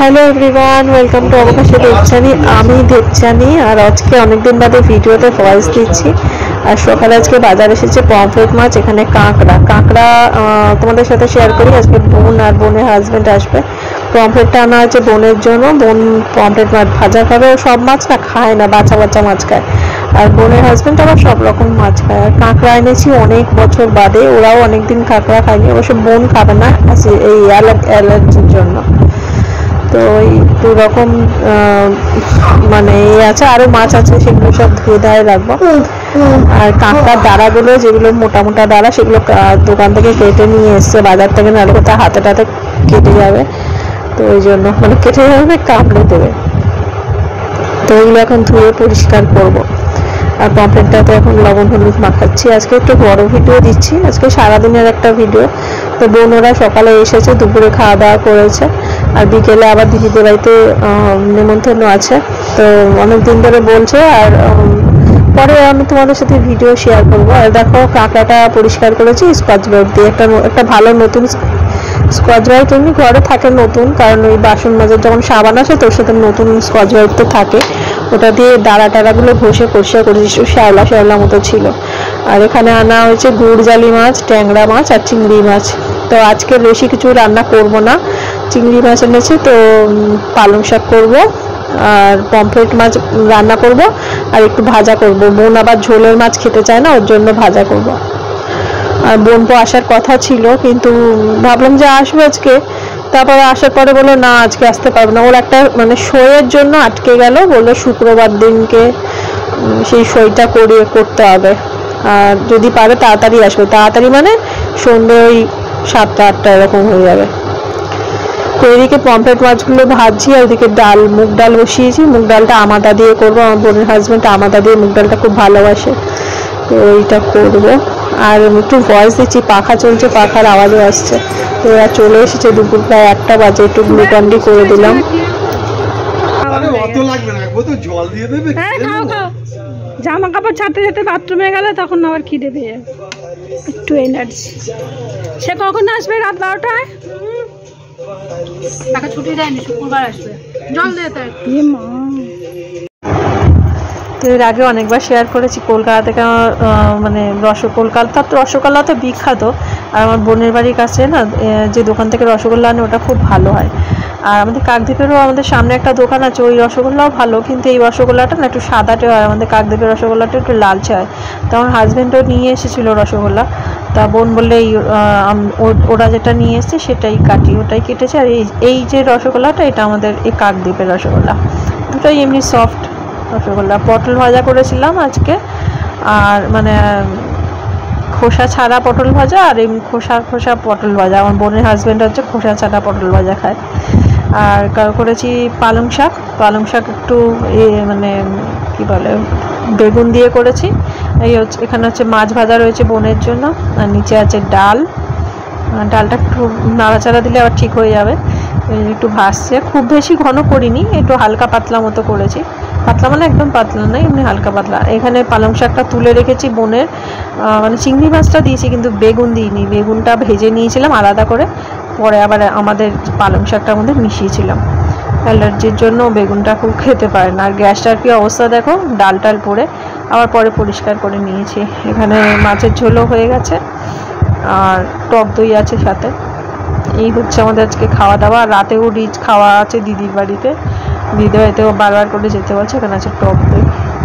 Hello everyone, welcome to অবকাশে দেবচানী। আমি দেবচানী আর আজকে অনেকদিন বাদে ভিডিওতে ভয়েস দিচ্ছি। আর সকালে আজকে বাজার এসেছে পমফ্রেট মাছ, এখানে কাঁকড়া তোমাদের সাথে শেয়ার করি। আজকে বোন আর বোনের হাজব্যান্ড আসবে। পমফ্রেটটা আনা হয়েছে বোনের জন্য। বোন পমফ্রেট মাছ ভাজা খাবে, ও সব মাছ না খায় না, বাচ্চা মাছ খায়। আর বোনের হাজব্যান্ড আবার সব রকম মাছ খায়। আর কাঁকড়া এনেছি অনেক বছর বাদে, ওরাও অনেকদিন কাঁকড়া খায়নি, অবশ্য বোন খাবে না এই অ্যালার্জির জন্য। তো এই দু রকম মানে আছে, আরো মাছ আছে, সেগুলো সব ধুয়ে ধারে রাখবো। আর কাঁকড়ার দাঁড়াগুলো যেগুলো মোটা মোটা দাঁড়া, সেগুলো দোকান থেকে কেটে নিয়ে এসছে বাজার থেকে, নাহলে কোথাও হাতে কেটে যাবে। তো ওই জন্য মানে কেটে যাবে, কামড়ে দেবে। তো ওইগুলো এখন ধুয়ে পরিষ্কার করবো। আর পমফ্রেটটা তো এখন লবণ হলুদ মাখাচ্ছি। আজকে একটু বড় ভিডিও দিচ্ছি, আজকে সারাদিনের একটা ভিডিও। তো বোন ওরা সকালে এসেছে, দুপুরে খাওয়া দাওয়া করেছে, আর বিকেলে আবার দিদিদের বাড়িতে নেমন্তন্ন আছে। তো অনেক দিন ধরে বলছে, আর পরে আমি তোমাদের সাথে ভিডিও শেয়ার করবো। আর দেখো কাঁকড়াটা পরিষ্কার করেছি স্কচ ব্রাইট দিয়ে, একটা ভালো নতুন স্কচ ব্রাইট এমনি ঘরে থাকে নতুন, কারণ ওই বাসন মাজার যখন সাবান আসে তোর সাথে নতুন স্কচ ব্রাইট তো থাকে। ওটা দিয়ে টাড়াগুলো ঘষে পরিষ্কার করেছি, শ্যাওলা মতো ছিল। আর এখানে আনা হয়েছে গুড় জালি মাছ, ট্যাংরা মাছ আর চিংড়ি মাছ। তো আজকে বেশি কিছু রান্না করব না, চিংড়ি মাছ এনেছি তো পালং শাক করব, আর পমফ্রেট মাছ রান্না করব, আর একটু ভাজা করব। বোন আবার ঝোলের মাছ খেতে চায় না, ওর জন্য ভাজা করব। আর বোন তো আসার কথা ছিল, কিন্তু ভাবলাম যে আসবে আজকে, তারপরে আসার পরে বললো না আজকে আসতে পারবে না। ওর একটা মানে সইয়ের জন্য আটকে গেল, বললো শুক্রবার দিনকে সেই সইটা করতে হবে। আর যদি পারে তাড়াতাড়ি আসবে, তাড়াতাড়ি মানে সন্ধ্যে ওই 7টা-8টা এরকম হয়ে যাবে। তো এদিকে পমফ্রেট মাছগুলো ভাজছি, আর ওদিকে মুগ ডাল বসিয়েছি। মুগ ডালটা আমাদা দিয়ে করবো, আমার বোনের হাজব্যান্ড আমাদা দিয়ে মুগ ডালটা খুব ভালোবাসে, তো ওইটা করবো। আর একটু ভয়েস দিচ্ছি, পাখা চলছে, পাখার আওয়াজও আসছে। তো ওরা চলে এসেছে, দুপুর প্রায় 1টা বাজে, একটু গ্লুকন্ডি করে দিলাম। জামা কাপড় ছাড়তে যেতে বাথরুমে গেলে তখন আবার খিদে পেয়ে একটু এনার্জি। সে কখন আসবে? রাত 12টায়। তাকে ছুটি দেয়নি, শুক্রবার আসবে। জল দিয়ে মা। তো এর আগে অনেকবার শেয়ার করেছি, কলকাতা থেকে মানে রসগোল্লা তো বিখ্যাত। আর আমার বোনের বাড়ির কাছে না যে দোকান থেকে রসগোল্লা আনে ওটা খুব ভালো হয়। আর আমাদের কাকদ্বীপেরও আমাদের সামনে একটা দোকান আছে, ওই রসগোল্লাও ভালো, কিন্তু এই রসগোল্লাটা না একটু সাদাটে হয়, আমাদের কাকদ্বীপের রসগোল্লাটা একটু লালচে হয়। তো আমার হাজব্যান্ডও নিয়ে এসেছিলো রসগোল্লা, তা বোন বললে ওরা যেটা নিয়ে এসছে সেটাই ওটাই কেটেছে। আর এই যে রসগোল্লাটা, এটা আমাদের এই কাকদ্বীপের রসগোল্লা, দুটোই এমনি সফট রসগোল্লা। পটল ভাজা করেছিলাম আজকে, আর মানে খোসা ছাড়া পটল ভাজা, আর এমনি খোসা পটল ভাজা। আমার বোনের হাজব্যান্ড হচ্ছে খোসা ছাড়া পটল ভাজা খায়। আর করেছি পালং শাক একটু মানে কি বলে বেগুন দিয়ে করেছি। এখানে হচ্ছে মাছ ভাজা রয়েছে বোনের জন্য, আর নিচে আছে ডালটা একটু নাড়াচাড়া দিলে আবার ঠিক হয়ে যাবে। একটু ভাসছে, খুব বেশি ঘন করিনি, একটু হালকা পাতলা মতো করেছি। পাতলা মানে একদম পাতলা নয়, এমনি হালকা পাতলা। এখানে পালং শাকটা তুলে রেখেছি বোনের, মানে চিংড়ি মাছটা দিয়েছি কিন্তু বেগুন দিইনি, বেগুনটা ভেজে নিয়েছিলাম আলাদা করে, পরে আবার আমাদের পালং শাকটার মধ্যে মিশিয়েছিলাম। অ্যালার্জির জন্য বেগুনটা খুব খেতে পারে না। আর গ্যাসটার কি অবস্থা দেখো, ডাল পরে আবার পরে পরিষ্কার করে নিয়েছি। এখানে মাছের ঝোলও হয়ে গেছে, আর টক দই আছে সাথে। এই হচ্ছে আমাদের আজকে খাওয়া দাওয়া। রাতেও রিচ খাওয়া আছে দিদির বাড়িতে, দিদির বাড়িতেও বারবার করে যেতে বলছে। এখানে আছে টক দই।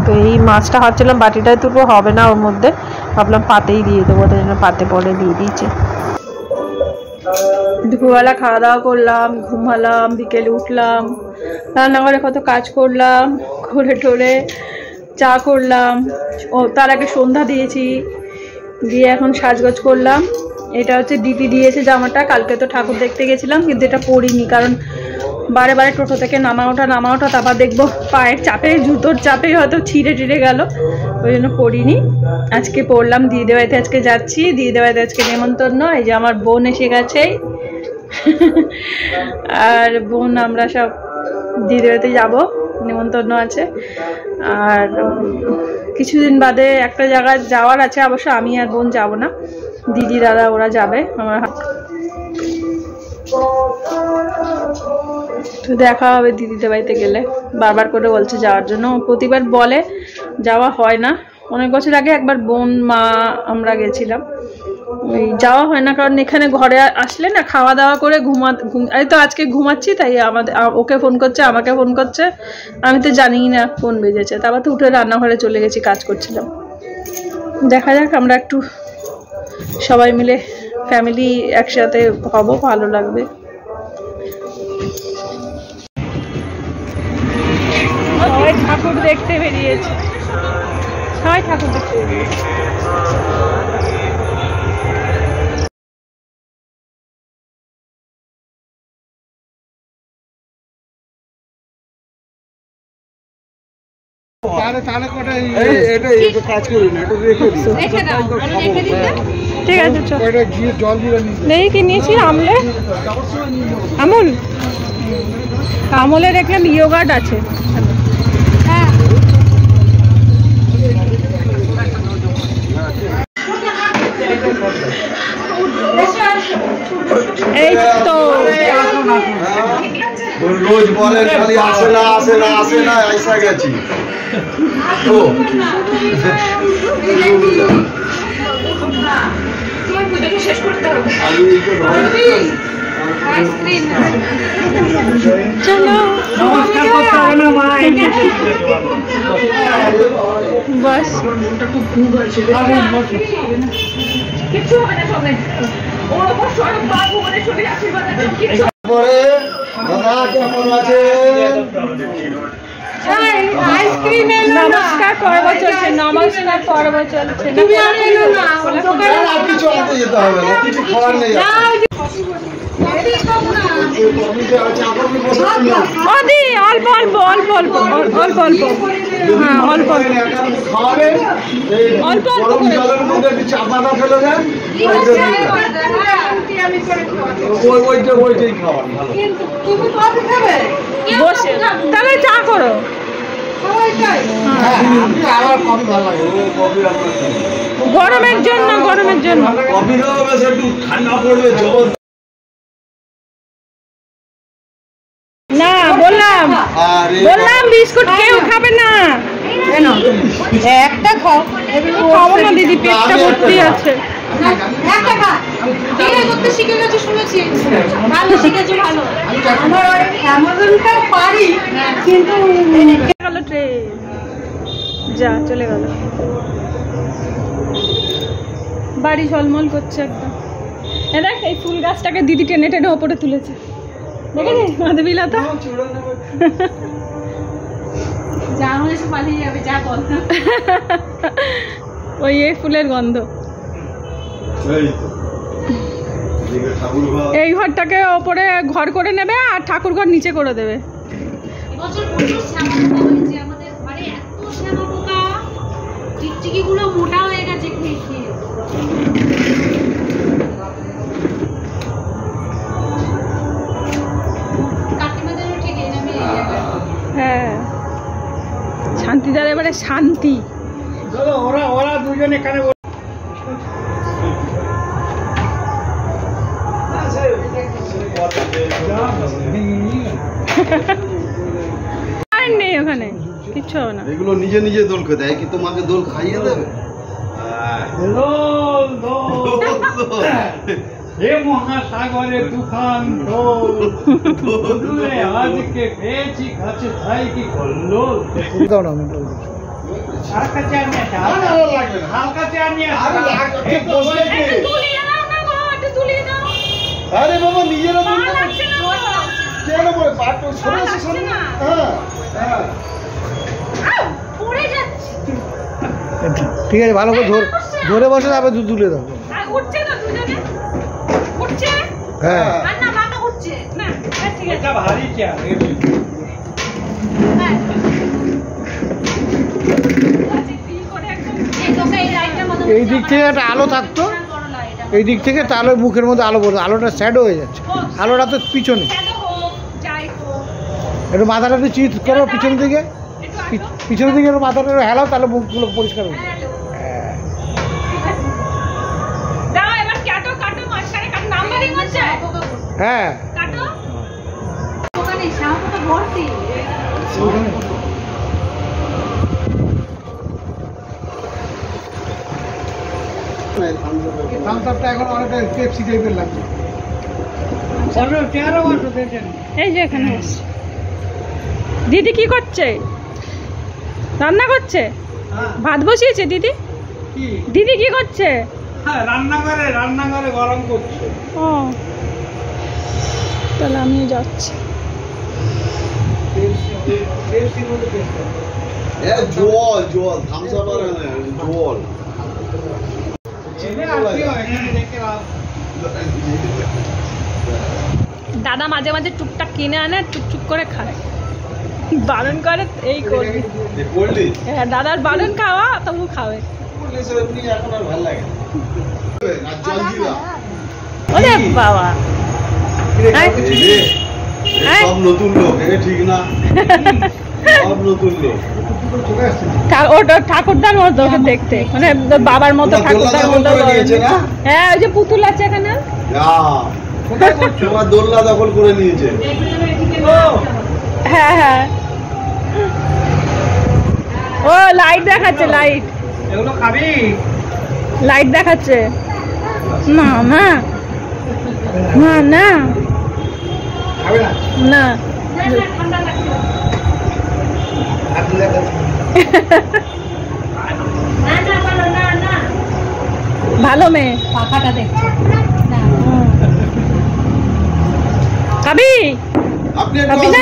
তো এই মাছটা ভাবছিলাম বাটিটায় তুলবো, হবে না ওর মধ্যে, ভাবলাম পাতেই দিয়ে দেবো, তাই জন্য পাতে পরে দিয়ে দিয়েছে। দুপুরবেলা খাওয়া দাওয়া করলাম, ঘুমালাম, বিকেলে উঠলাম, রান্নাঘরে কত কাজ করলাম, করে টোরে চা করলাম। তার আগে সন্ধ্যা দিয়েছি, দিয়ে এখন সাজগোজ করলাম। এটা হচ্ছে দিদি দিয়েছে জামাটা, কালকে তো ঠাকুর দেখতে গেছিলাম কিন্তু এটা পরিনি, কারণ বারে টোটো থেকে নামা ওঠা তারপর দেখবো পায়ের চাপে, জুতোর চাপে হয়তো ছিঁড়ে গেল, ওই জন্য পরিনি। আজকে পরলাম। দিদিদের বাড়িতে আজকে যাচ্ছি, দিদিদের বাড়িতে আজকে নেমন্তন্ন। এই যে আমার বোন এসে গেছে, আর বোন আমরা সব দিদিদের বাড়িতে যাবো, নেমন্তন্ন আছে। আর কিছুদিন বাদে একটা জায়গায় যাওয়ার আছে, অবশ্য আমি আর বোন যাব না, দিদি দাদা ওরা যাবে। আমার তো দেখা হবে দিদিদের বাড়িতে গেলে, বারবার করে বলছে যাওয়ার জন্য, প্রতিবার বলে যাওয়া হয় না। অনেক বছর আগে একবার বোন মা আমরা গেছিলাম, ওই যাওয়া হয় না, কারণ এখানে ঘরে আসলে না খাওয়া দাওয়া করে এই তো আজকে ঘুমাচ্ছি, তাই ওকে ফোন করছে, আমাকে ফোন করছে, আমি তো জানিই না ফোন বেজেছে, তারপর তো উঠে রান্নাঘরে চলে গেছি, কাজ করছিলাম। দেখা যাক, আমরা একটু সবাই মিলে ফ্যামিলি একসাথে হব, ভালো লাগবে। সবাই ঠাকুর দেখতে বেরিয়েছে, সবাই ঠাকুর দেখতে বেরিয়েছে। ঠিক আছে, নেই কি নিয়েছি আমলে, আমলের এখানে ইয়োগার্ট আছে। এই তো রোজ বলেন খালি আসে না আসে না আসে না, আইসা গেছি তো চলো বস। নমস্কার পর্ব চলছে, নমস্কার পর্ব চলছে। অল্প অল্প অল্প অল্প অল্প অল্প, হ্যাঁ অল্প অল্প বসে তাহলে চা করো। গরমের জন্য, গরমের জন্য না, বললাম বিস্কুট কেউ খাবে না, একটা খাবো না দিদি, পেটটা ভর্তি আছে। যা চলে গেল, বাড়ি ঝলমল করছে একদম। দেখ এই ফুল গাছটাকে দিদি টেনে টেনে ওপরে তুলেছে, দেখেছি মাধবীলতা। ওই এই ফুলের গন্ধ। এই ঘরটাকে ওপরে ঘর করে নেবে আর ঠাকুর ঘর নিচে করে দেবে। মোটা হয়ে গেছে খেয়ে খেয়ে। হ্যাঁ, শান্তিদার এবারে শান্তি। ওরা দুজনে এখানে নেই, ওখানে কিচ্ছু হবে না। এগুলো নিজে নিজে দোল খেতে হয়, কি তোমাকে দোল খাইয়ে দেবে? হে মহাসাগরে তুফান আজকে পেয়েছি কাছে তাই কি করলো। হালকা চেয়ার নিয়ে হালকা চেয়ার নিয়ে আরে বাবা নিজেরা কেন বলে ঠিক আছে, ভালো করে ধরে বসে তারপরে দুধ তুলে দাও। হ্যাঁ ভারী চেয়ার। এই দিক থেকে একটা আলো থাকতো, এই দিক থেকে তাহলে মুখের মধ্যে আলো পড়তো, আলোটা শ্যাডো হয়ে যাচ্ছে, আলোটা তো পিছনে। একটু মাথাটা একটু চিট করো পিছন দিকে, পিছনের দিকে একটু মাথাটা হেলাও, তাহলে মুখগুলো পরিষ্কার হবে। হ্যাঁ থামসআপটা এখন অনেকটা পেপসি টাইপের লাগছে। এই যে এখানে বসছে। দিদি কি করছে? রান্না করছে? ভাত বসিয়েছে দিদি? দিদি কি করছে? রান্নাঘরে গরম করছে। ও তাহলে আমিও যাচ্ছি। জল জল থামসআপ আর জল দাদা মাঝে মাঝে টুকটাক কিনে আনে, টুকটুক করে খায়, বারণ করে এই করবি। হ্যাঁ দাদার বারণ খাওয়া, তবু খাবে। ওরে বাবা, সব নতুন লোক, ঠিক না? সব নতুন লোক। ওটা ঠাকুরদার মতো ওকে দেখতে, মানে বাবার মতো ঠাকুরদার মতো। হ্যাঁ ওই যে পুতুল আছে এখানে। তোমার দোলনা দখল করে নিয়েছে। হ্যাঁ হ্যাঁ, ও লাইট দেখাচ্ছে, লাইট। এগুলো খাবি? লাইট দেখাচ্ছে। না না না না না, ভালো মেয়ে। পাখাটা দেখছে। খাবি? আপনি খাবি না?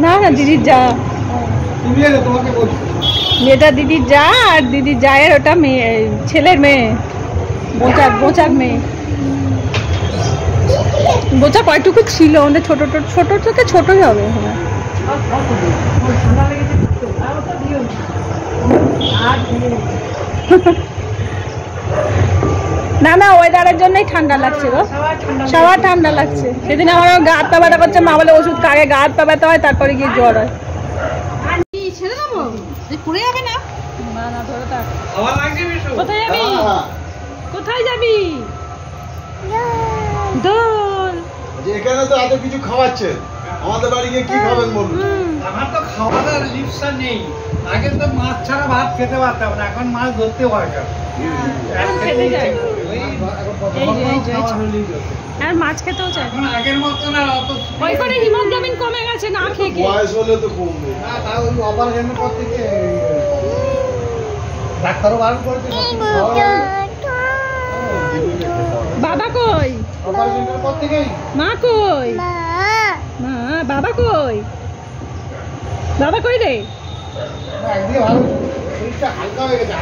না না দিদির যা, এটা দিদির যা, আর দিদির জায়ের ওটা মেয়ে, ছেলের মেয়ে, বোচাক মেয়ে। বোচা কয়টুকু ছিল, ওটা ছোট থেকে ছোটই হবে। না না ওয়েদারের জন্যই ঠান্ডা লাগছে গো, সবার ঠান্ডা লাগছে। সেদিন আমার গা হাত পা ব্যথা করছে, মা বলে ওষুধ আগে গা হাত পা ব্যথা হয়, তারপরে গিয়ে জ্বর হয়। ছেড়ে দেবো, পড়ে যাবে না? না না ধরে থাক। কোথায় যাবি? কোথায় যাবি? দোল। এখানে তো এত কিছু খাওয়াচ্ছে, আমাদের বাড়ি গিয়ে কি খাবেন বলুন? আমার তো খাওয়া দাওয়ার লিপ্সা নেই। আগে তো মাছ ছাড়া ভাত খেতে পারতাম না, এখন মাছ ধরতে হয়। আর মাছ খেতেও চাই এখন আগের মতো না, অত ওই করে হিমোগ্লোবিন কমে গেছে না খেয়ে। বয়স হলে তো কমবে না, তাও ওই অপারেশনের পর থেকে ডাক্তারও বারণ করেছে। বাবা কই? অপারেশনের পর থেকেই। মা কই? মা, বাবা কই? বাবা কই রে? একদিকে ভালো, শরীরটা হালকা হয়ে গেছে।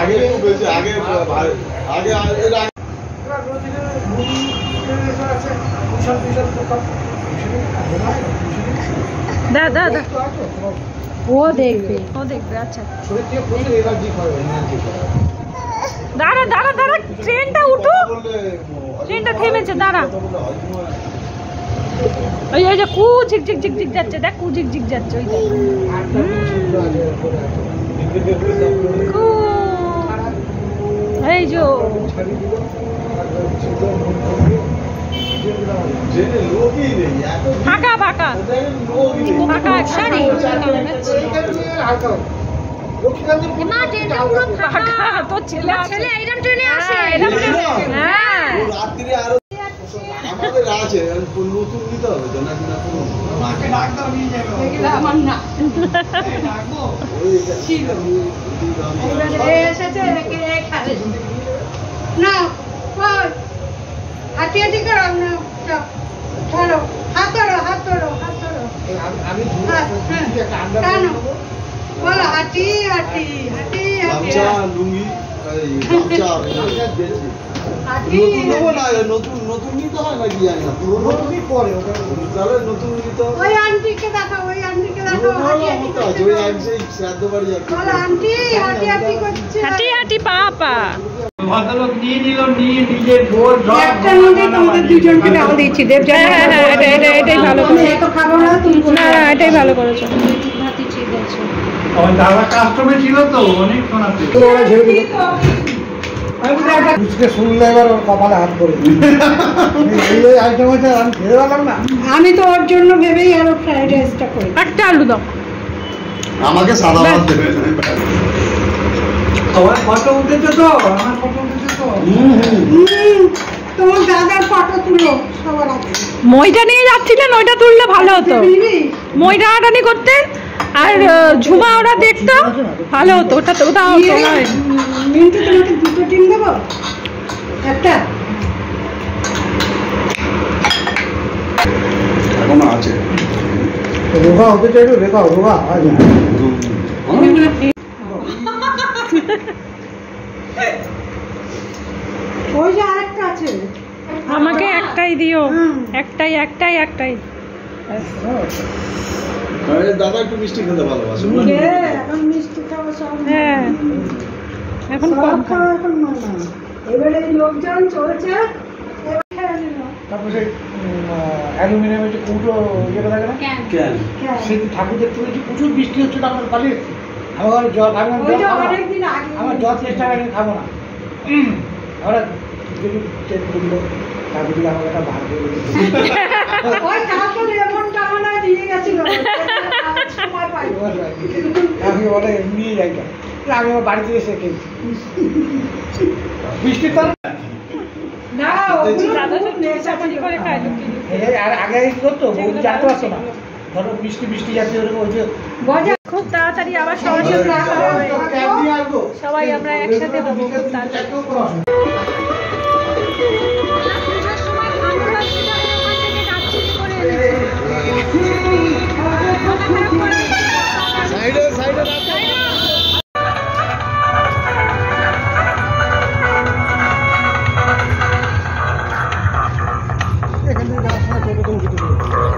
আগে একটু বেশি, আগে দাদা ও দেখবে, আচ্ছা দাঁড়া দাঁড়া দাঁড়া, ট্রেনটা উঠো, ট্রেনটা থেমেছে, দাঁড়া। ওই যে কু ঝিকঝিক ঝিকঝিক যাচ্ছে, দেখ কু ঝিকঝিক যাচ্ছে, ওই এই যে ফাঁকা ফাঁকা ফাঁকা একসাথে তোর ছেলে এরকম ট্রেনে আসে। হ্যাঁ আমাদের আছে, নতুন নিতে হবে তো নাকি? না মাকে ডাক দাও, নিয়ে যাবে। আমার না এসেছে না, হাঁটি হাঁটি করো না, ধরো হাত ধরো, হাত ধরো, হাত ধরো। আমি কেন বলো? হাঁটি হাঁটি হাঁটি হাঁটি লুঙ্গি নতুন নিতে হয় নাকি? জানি না, নতুনই পরে তাহলে নতুন নিতে হবে। ওই আন্টিকে দেখো, ওই আন্টিকে দেখো, হাঁটি হাঁটি করছে। ওই একসাথে শ্রাদ্ধ বাড়ি বলো আন্টি হাঁটি হাঁটি করছে। হাঁটি হাঁটি পা ভদ্রলোক নিয়ে নিল, নিয়ে নিজের বোর একটা নিয়ে তোমাদের দুজনকে ডাল দিচ্ছি। দেব হ্যাঁ হ্যাঁ হ্যাঁ, এটাই ভালো করেছো। এত খাবো না তুমি। না না এটাই ভালো করেছো। আমার দাদা কাস্টমে ছিল তো, অনেক শোনাতে। বুঝতে শুনলে এবার ওর কপালে হাত পড়ে এই আইটেম আছে আমি খেতে পারলাম না। আমি তো ওর জন্য ভেবেই আরো ফ্রাইড রাইসটা করি। একটা আলু দাও। আমাকে সাদা ভাত দেবে। আমার ফটো উঠেছে তো, আমার ফটো উঠেছে তো। তোমার দাদার ফটো তুলো সবার আগে। মইটা নিয়ে যাচ্ছিলেন, ওইটা তুললে ভালো হতো। মইটা আটানি করতেন আর ঝুমা ওরা দেখতো, ভালো হতো। ওটা তোলা হয়। মিন্টু তোমাকে দুটো ডিম দেবো, একটা এখনো আছে। রোগা হতে চাইলো, রেখা রোগা হয় না। ওই যে আরেকটা আছে। আমাকে একটাই দিও, একটাই একটাই একটাই। দাদা একটু মিষ্টি খেতে ভালোবাসে। এখন মিষ্টি খাওয়া সব। হ্যাঁ, এখন সব কম খাওয়া এখন মানা। এবারে এই লোকজন চলছে, এবার খেয়ে নিল। তারপর সেই অ্যালুমিনিয়ামের যে কুটো ইয়েটা থাকে না, কেন? সেই ঠাকুর দেখতে পেয়েছি প্রচুর বৃষ্টি হচ্ছে, তো আমরা পালিয়ে এসেছি। আমার জল আমি ওই যে অনেকদিন আগে আমার জল চেষ্টা করে খাবো না। আমরা যদি করলো তারপর আমার একটা ভাগ করে ওই কালকে লেমন টামানা দিয়ে গেছিল। সময় পাই। আমি বলে নিয়ে যাই না, আমি আমার বাড়িতে এসে খেয়েছি বৃষ্টির তার। না দাদা সব চাপাতি করে খায় লুকিয়ে লুকিয়ে। আর আগে কি করতো বউ জানতে পারতো না, ধরো বৃষ্টি বৃষ্টি যাচ্ছে ওরকম ওই যে গজা খুব তাড়াতাড়ি আবার সবার সাথে দেখা হবে। সবাই আমরা একসাথে হবো খুব তাড়াতাড়ি।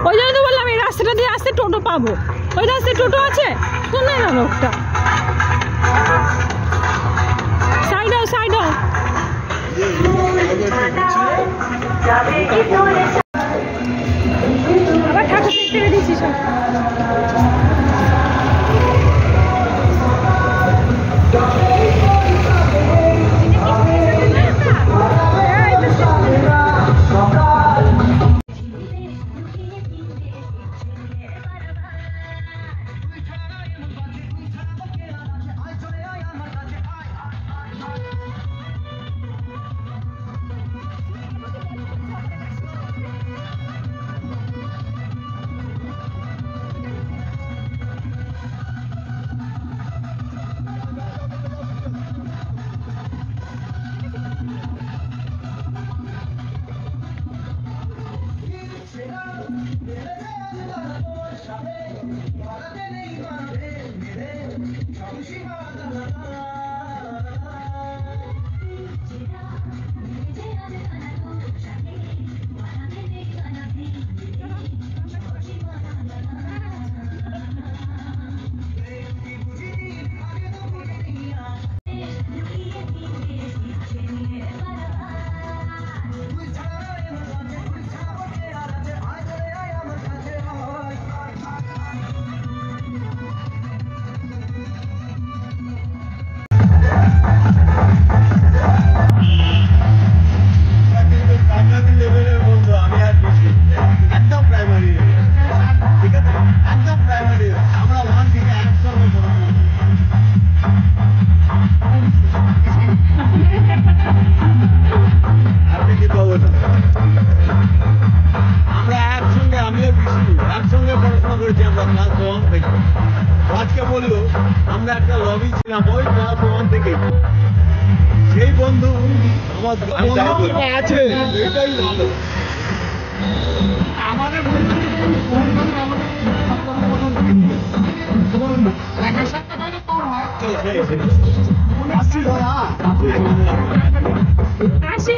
ওই জন্য তো বললাম এই রাস্তাটা দিয়ে আসতে টোটো পাবো। ওই রাস্তায় টোটো আছে, শুনে না লোকটা। সাইড হও, সাইড হও। আবার ঠাকুর দেখতে বেরিয়েছি সব। আজকে বললো আমরা একটা লবি ছিলাম ওই ক্লাস 1 থেকে। সেই বন্ধু আমার আছে, এটাই ভালো। আমাদের আসি